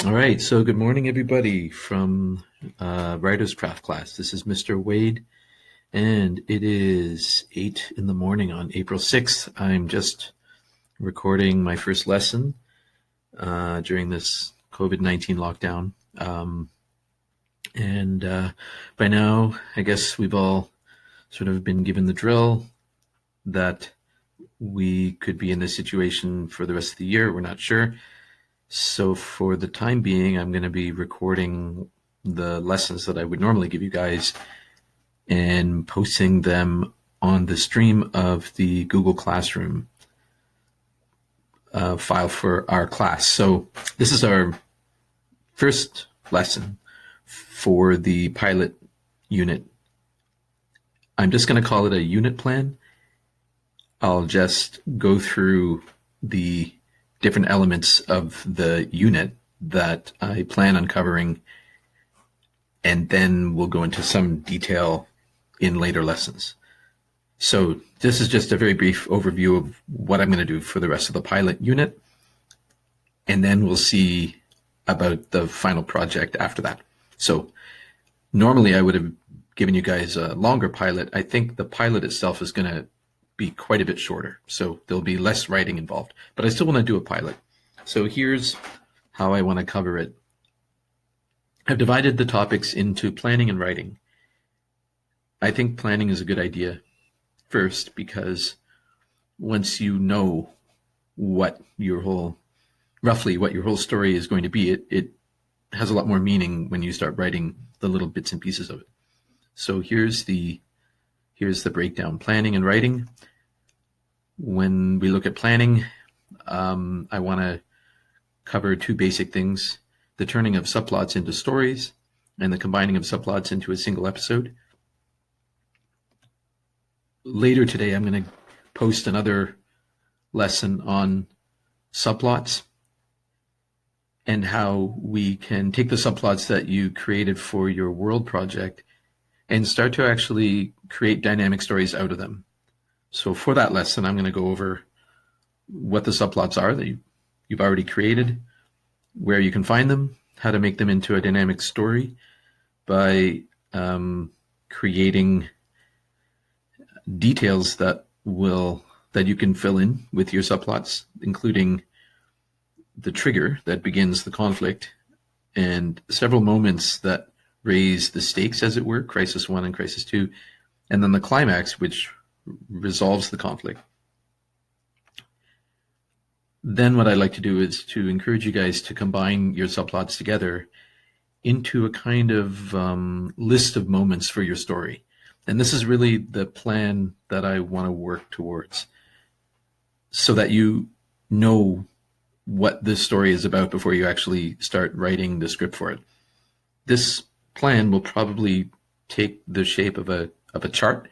All right, so good morning, everybody, from Writer's Craft class. This is Mr. Wade, and it is 8 in the morning on April 6th. I'm just recording my first lesson during this COVID-19 lockdown. And by now, I guess we've all sort of been given the drill that we could be in this situation for the rest of the year. We're not sure. So for the time being, I'm going to be recording the lessons that I would normally give you guys and posting them on the stream of the Google Classroom file for our class. So this is our first lesson for the pilot unit. I'm just going to call it a unit plan. I'll just go through the different elements of the unit that I plan on covering, and then we'll go into some detail in later lessons. So this is just a very brief overview of what I'm going to do for the rest of the pilot unit, and then we'll see about the final project after that. So normally I would have given you guys a longer pilot. I think the pilot itself is going to be quite a bit shorter, so there'll be less writing involved, but I still want to do a pilot. So here's how I want to cover it. I've divided the topics into planning and writing. I think planning is a good idea first, because once you know roughly what your whole story is going to be, it has a lot more meaning when you start writing the little bits and pieces of it. So here's the breakdown: planning and writing. When we look at planning, I want to cover two basic things: the turning of subplots into stories and the combining of subplots into a single episode. Later today, I'm going to post another lesson on subplots and how we can take the subplots that you created for your world project and start to actually create dynamic stories out of them. So for that lesson, I'm going to go over what the subplots are that you've already created, where you can find them, how to make them into a dynamic story by creating details that you can fill in with your subplots, including the trigger that begins the conflict and several moments that raise the stakes, as it were, Crisis 1 and Crisis 2, and then the climax, which resolves the conflict. Then what I'd like to do is to encourage you guys to combine your subplots together into a kind of list of moments for your story. And this is really the plan that I want to work towards, so that you know what this story is about before you actually start writing the script for it. This plan will probably take the shape of a chart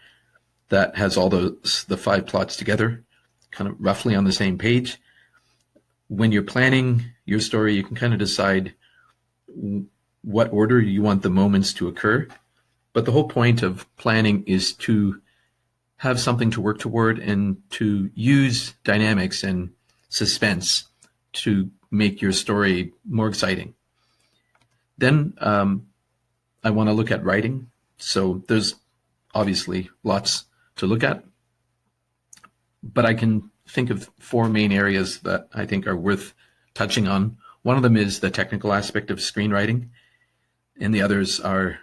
that has all the 5 plots together, kind of roughly on the same page. When you're planning your story, you can kind of decide what order you want the moments to occur. But the whole point of planning is to have something to work toward and to use dynamics and suspense to make your story more exciting. Then I want to look at writing. So there's obviously lots to look at, but I can think of 4 main areas that I think are worth touching on. One of them is the technical aspect of screenwriting, and the others are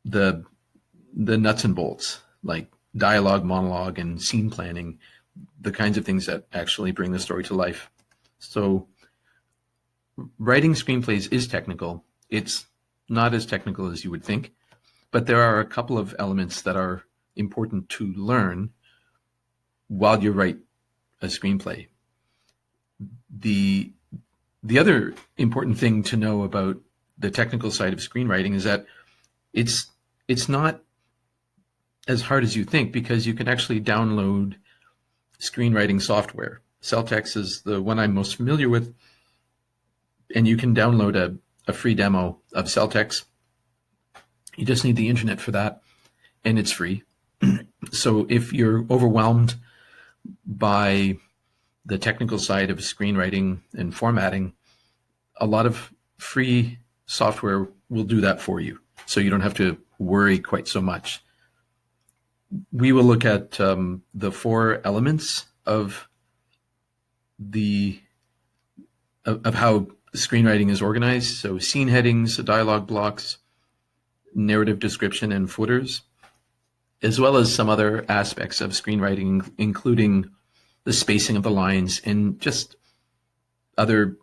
the nuts and bolts, like dialogue, monologue, and scene planning, the kinds of things that actually bring the story to life. So writing screenplays is technical. It's not as technical as you would think, but there are a couple of elements that are important to learn while you write a screenplay. The other important thing to know about the technical side of screenwriting is that it's not as hard as you think, because you can actually download screenwriting software. Celtx is the one I'm most familiar with, and you can download a free demo of Celtx. You just need the internet for that, and it's free. So if you're overwhelmed by the technical side of screenwriting and formatting, a lot of free software will do that for you, so you don't have to worry quite so much. We will look at the 4 elements of how screenwriting is organized. So scene headings, dialogue blocks, narrative description, and footers, as well as some other aspects of screenwriting, including the spacing of the lines and just other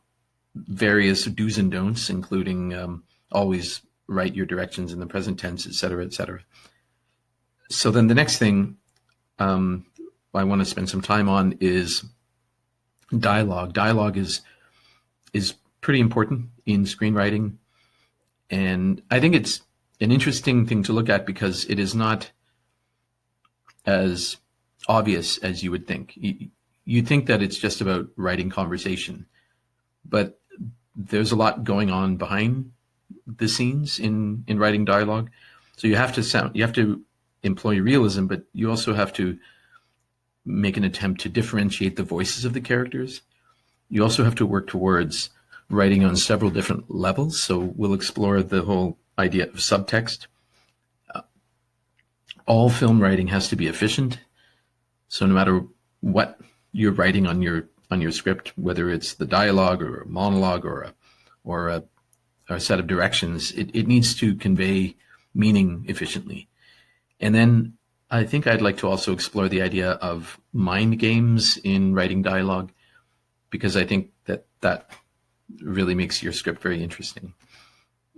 various do's and don'ts, including always write your directions in the present tense, et cetera, et cetera. So then the next thing I want to spend some time on is dialogue. Dialogue is pretty important in screenwriting, and I think it's an interesting thing to look at because it is not as obvious as you would think. You think that it's just about writing conversation, but there's a lot going on behind the scenes in writing dialogue. So you have to employ realism, but you also have to make an attempt to differentiate the voices of the characters. You also have to work towards writing on several different levels. So we'll explore the whole idea of subtext. All film writing has to be efficient. So no matter what you're writing on your script, whether it's the dialogue or a monologue or a set of directions, it needs to convey meaning efficiently. And then I think I'd like to also explore the idea of mind games in writing dialogue, because I think that really makes your script very interesting.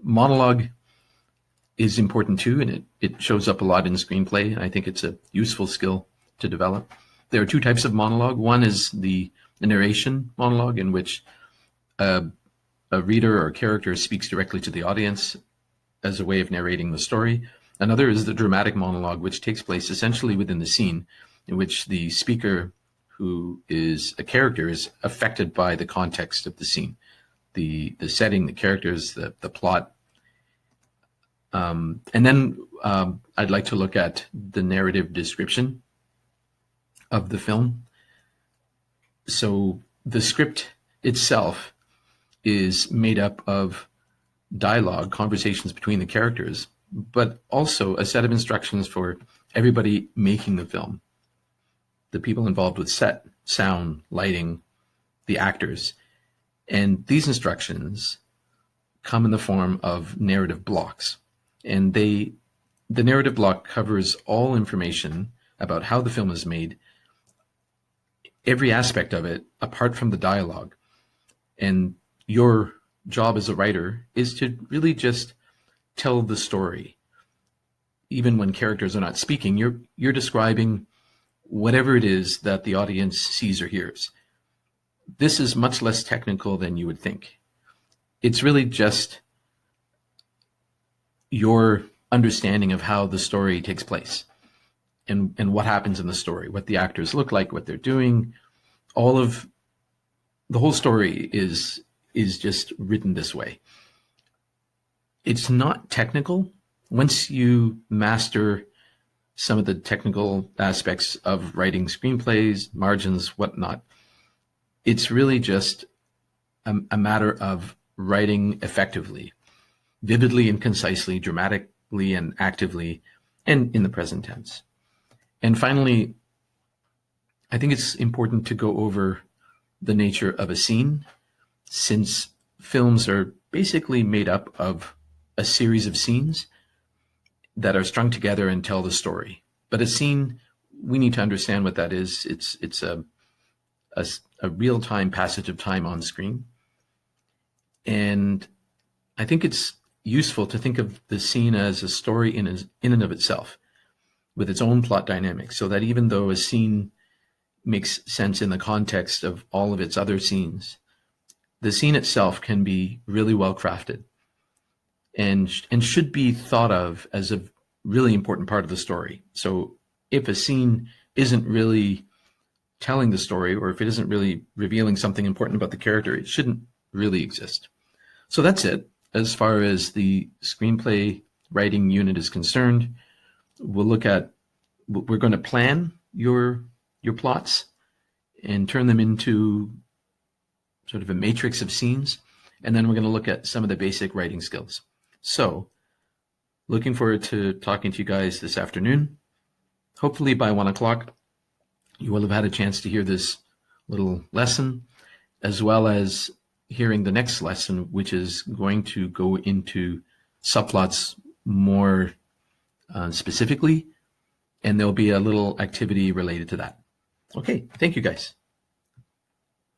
Monologue is important too, and it shows up a lot in screenplay. I think it's a useful skill to develop. There are 2 types of monologue. One is the narration monologue, in which a reader or character speaks directly to the audience as a way of narrating the story. Another is the dramatic monologue, which takes place essentially within the scene, in which the speaker, who is a character, is affected by the context of the scene, the setting, the characters, the plot. And then I'd like to look at the narrative description of the film. So the script itself is made up of dialogue, conversations between the characters, but also a set of instructions for everybody making the film, the people involved with set, sound, lighting, the actors. And these instructions come in the form of narrative blocks. And the narrative block covers all information about how the film is made, every aspect of it, apart from the dialogue. And your job as a writer is to really just tell the story. Even when characters are not speaking, you're describing whatever it is that the audience sees or hears. This is much less technical than you would think. It's really just your understanding of how the story takes place and what happens in the story, what the actors look like, what they're doing. All of the whole story is just written this way. It's not technical. Once you master some of the technical aspects of writing screenplays, margins, whatnot, it's really just a matter of writing effectively, vividly and concisely, dramatically and actively, and in the present tense. And finally, I think it's important to go over the nature of a scene, since films are basically made up of a series of scenes that are strung together and tell the story. But a scene, we need to understand what that is. It's a real-time passage of time on screen. And I think it's useful to think of the scene as a story in and of itself, with its own plot dynamics, so that even though a scene makes sense in the context of all of its other scenes, the scene itself can be really well crafted and should be thought of as a really important part of the story. So if a scene isn't really telling the story, or if it isn't really revealing something important about the character, it shouldn't really exist. So that's it. As far as the screenplay writing unit is concerned, we're going to plan your plots and turn them into sort of a matrix of scenes. And then we're going to look at some of the basic writing skills. So looking forward to talking to you guys this afternoon. Hopefully by 1 o'clock, you will have had a chance to hear this little lesson, as well as hearing the next lesson, which is going to go into subplots more specifically, and there'll be a little activity related to that. Okay, thank you guys.